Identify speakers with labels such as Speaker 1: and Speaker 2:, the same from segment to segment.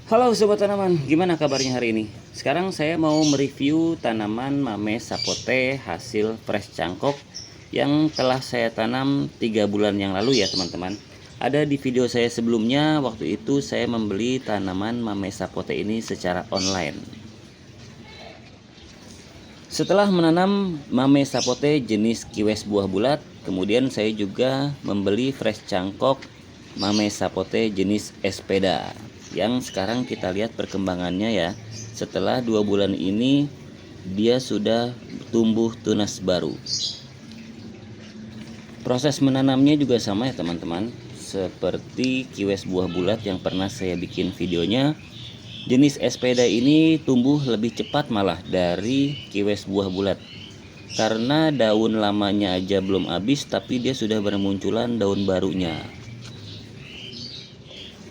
Speaker 1: Halo sobat tanaman, gimana kabarnya hari ini? Sekarang saya mau mereview tanaman mame sapote hasil fresh cangkok yang telah saya tanam 3 bulan yang lalu ya teman-teman. Ada di video saya sebelumnya, waktu itu saya membeli tanaman mame sapote ini secara online. Setelah menanam mame sapote jenis kiwes buah bulat, kemudian saya juga membeli fresh cangkok mame sapote jenis espeda. Yang sekarang kita lihat perkembangannya ya. Setelah 2 bulan ini dia sudah tumbuh tunas baru. Proses menanamnya juga sama ya teman-teman, seperti kiwes buah bulat yang pernah saya bikin videonya. Jenis espeda ini tumbuh lebih cepat malah dari kiwes buah bulat, karena daun lamanya aja belum habis tapi dia sudah bermunculan daun barunya.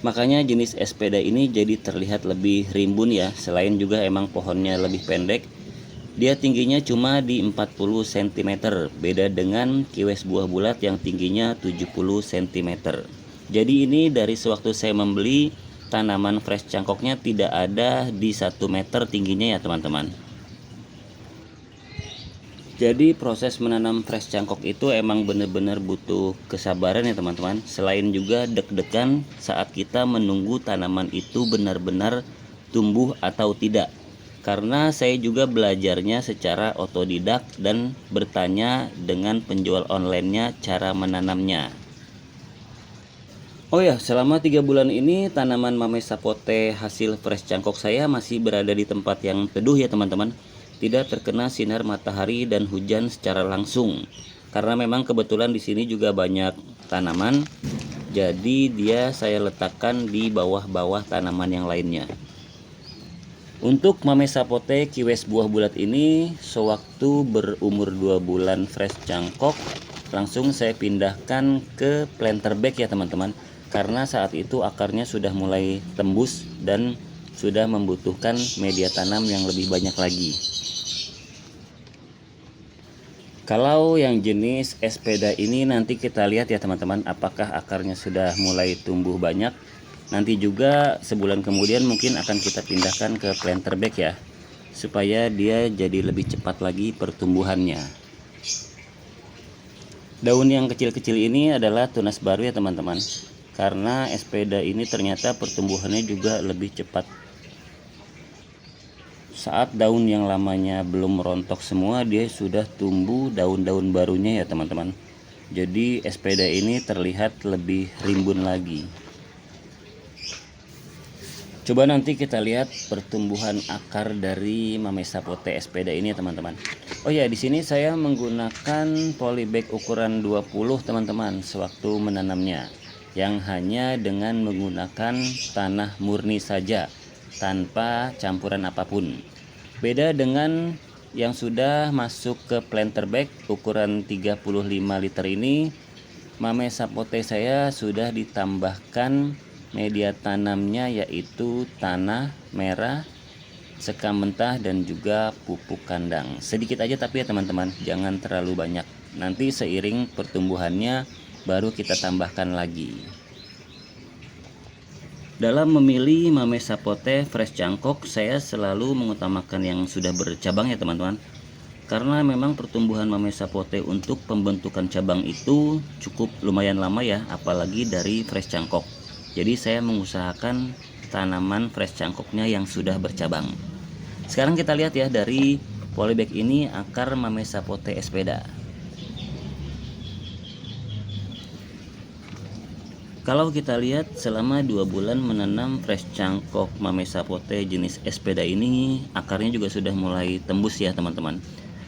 Speaker 1: Makanya jenis espeda ini jadi terlihat lebih rimbun ya. Selain juga emang pohonnya lebih pendek, dia tingginya cuma di 40 cm, beda dengan kiwes buah bulat yang tingginya 70 cm. Jadi ini dari sewaktu saya membeli, tanaman fresh cangkoknya tidak ada di 1 meter tingginya ya teman-teman. Jadi proses menanam fresh cangkok itu emang bener-bener butuh kesabaran ya teman-teman. Selain juga deg-degan saat kita menunggu tanaman itu benar-benar tumbuh atau tidak. Karena saya juga belajarnya secara otodidak dan bertanya dengan penjual online-nya cara menanamnya. Oh ya, selama 3 bulan ini tanaman mame sapote hasil fresh cangkok saya masih berada di tempat yang teduh ya teman-teman. Tidak terkena sinar matahari dan hujan secara langsung. Karena memang kebetulan di sini juga banyak tanaman, jadi dia saya letakkan di bawah-bawah tanaman yang lainnya. Untuk mame sapote kiwes buah bulat ini, sewaktu berumur 2 bulan fresh cangkok, langsung saya pindahkan ke planter bag ya teman-teman. Karena saat itu akarnya sudah mulai tembus dan sudah membutuhkan media tanam yang lebih banyak lagi. Kalau yang jenis espeda ini nanti kita lihat ya teman-teman, apakah akarnya sudah mulai tumbuh banyak. Nanti juga sebulan kemudian mungkin akan kita pindahkan ke planter bag ya, supaya dia jadi lebih cepat lagi pertumbuhannya. Daun yang kecil-kecil ini adalah tunas baru ya teman-teman, karena espeda ini ternyata pertumbuhannya juga lebih cepat. Saat daun yang lamanya belum rontok semua, dia sudah tumbuh daun-daun barunya ya teman-teman. Jadi espeda ini terlihat lebih rimbun lagi. Coba nanti kita lihat pertumbuhan akar dari mame sapote espeda ini ya teman-teman. Oh ya, di sini saya menggunakan polybag ukuran 20 teman-teman sewaktu menanamnya, yang hanya dengan menggunakan tanah murni saja tanpa campuran apapun. Beda dengan yang sudah masuk ke planter bag ukuran 35 liter ini, mame sapote saya sudah ditambahkan media tanamnya, yaitu tanah merah, sekam mentah, dan juga pupuk kandang. Sedikit aja tapi ya teman-teman, jangan terlalu banyak. Nanti seiring pertumbuhannya baru kita tambahkan lagi. Dalam memilih mame sapote fresh cangkok, saya selalu mengutamakan yang sudah bercabang ya teman-teman. Karena memang pertumbuhan mame sapote untuk pembentukan cabang itu cukup lumayan lama ya, apalagi dari fresh cangkok. Jadi saya mengusahakan tanaman fresh cangkoknya yang sudah bercabang. Sekarang kita lihat ya dari polybag ini akar mame sapote espeda. Kalau kita lihat selama 2 bulan menanam fresh cangkok mame sapote jenis espeda ini, akarnya juga sudah mulai tembus ya teman-teman.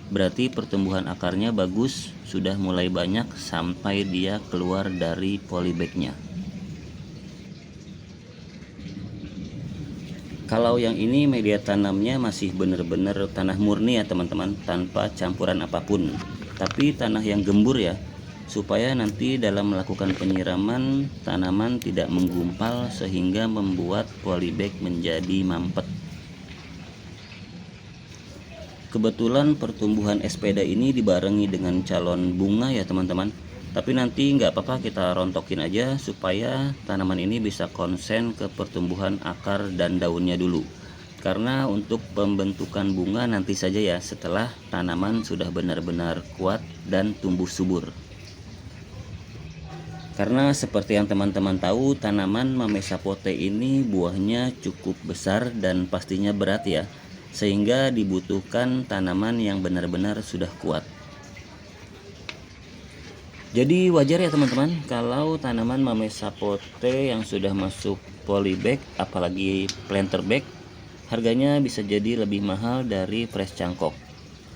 Speaker 1: Berarti pertumbuhan akarnya bagus, sudah mulai banyak sampai dia keluar dari polybagnya. Kalau yang ini media tanamnya masih benar-benar tanah murni ya teman-teman, tanpa campuran apapun. Tapi tanah yang gembur ya, supaya nanti dalam melakukan penyiraman tanaman tidak menggumpal sehingga membuat polybag menjadi mampet. Kebetulan pertumbuhan espeda ini dibarengi dengan calon bunga ya teman-teman. Tapi nanti nggak apa-apa, kita rontokin aja supaya tanaman ini bisa konsen ke pertumbuhan akar dan daunnya dulu. Karena untuk pembentukan bunga nanti saja ya, setelah tanaman sudah benar-benar kuat dan tumbuh subur. Karena seperti yang teman-teman tahu, tanaman Mame Sapote ini buahnya cukup besar dan pastinya berat ya, sehingga dibutuhkan tanaman yang benar-benar sudah kuat. Jadi wajar ya teman-teman kalau tanaman Mame Sapote yang sudah masuk polybag, apalagi planter bag, harganya bisa jadi lebih mahal dari fresh cangkok.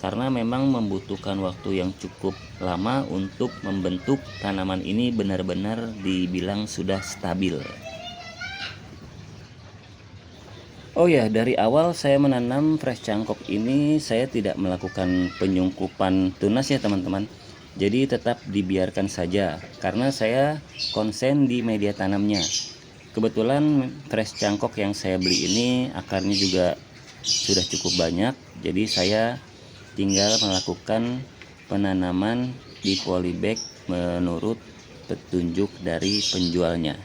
Speaker 1: Karena memang membutuhkan waktu yang cukup lama untuk membentuk tanaman ini benar-benar dibilang sudah stabil. Oh ya, dari awal saya menanam fresh cangkok ini saya tidak melakukan penyungkupan tunas ya teman-teman. Jadi tetap dibiarkan saja karena saya konsen di media tanamnya. Kebetulan fresh cangkok yang saya beli ini akarnya juga sudah cukup banyak, jadi saya tinggal melakukan penanaman di polybag menurut petunjuk dari penjualnya.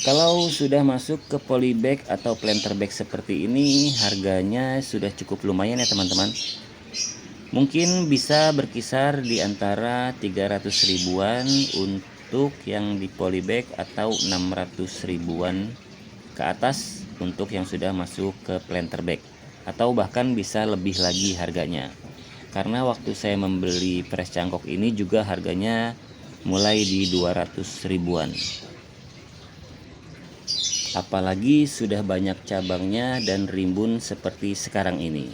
Speaker 1: Kalau sudah masuk ke polybag atau planter bag seperti ini, harganya sudah cukup lumayan ya teman-teman. Mungkin bisa berkisar di antara 300 ribuan untuk yang di polybag atau 600 ribuan ke atas untuk yang sudah masuk ke planter bag, atau bahkan bisa lebih lagi harganya. Karena waktu saya membeli fresh cangkok ini juga harganya mulai di 200 ribuan. Apalagi sudah banyak cabangnya dan rimbun seperti sekarang ini.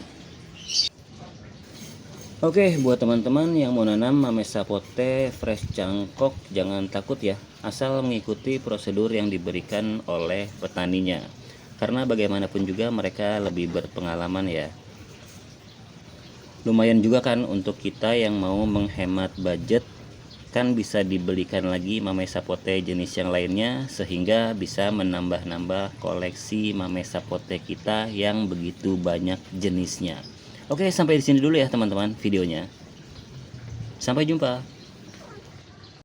Speaker 1: Oke, buat teman-teman yang mau nanam Mame Sapote fresh cangkok, jangan takut ya, asal mengikuti prosedur yang diberikan oleh petaninya. Karena bagaimanapun juga mereka lebih berpengalaman ya. Lumayan juga kan untuk kita yang mau menghemat budget, kan bisa dibelikan lagi Mame Sapote jenis yang lainnya sehingga bisa menambah-nambah koleksi Mame Sapote kita yang begitu banyak jenisnya. Oke, sampai di sini dulu ya teman-teman videonya. Sampai jumpa.